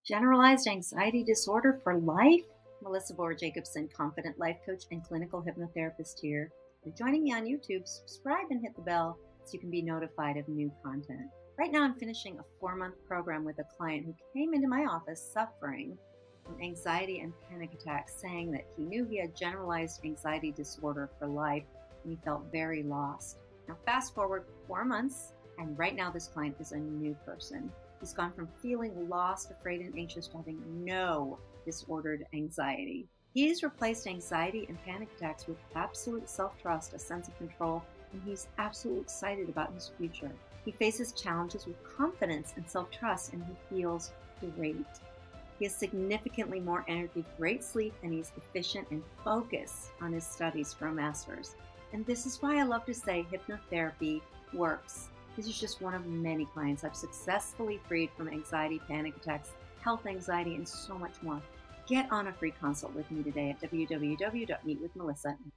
Generalized anxiety disorder for life? Melissa Bohr Jacobson, confident life coach and clinical hypnotherapist here. If you're joining me on YouTube, subscribe and hit the bell so you can be notified of new content. Right now, I'm finishing a 4-month program with a client who came into my office suffering from anxiety and panic attacks, saying that he knew he had generalized anxiety disorder for life and he felt very lost. Now, fast forward 4 months, and right now, this client is a new person. He's gone from feeling lost, afraid, and anxious to having no disordered anxiety. He's replaced anxiety and panic attacks with absolute self-trust, a sense of control, and he's absolutely excited about his future. He faces challenges with confidence and self-trust, and he feels great. He has significantly more energy, great sleep, and he's efficient and focused on his studies for a master's. And this is why I love to say hypnotherapy works. This is just one of many clients I've successfully freed from anxiety, panic attacks, health anxiety, and so much more. Get on a free consult with me today at www.meetwithmelissa.com.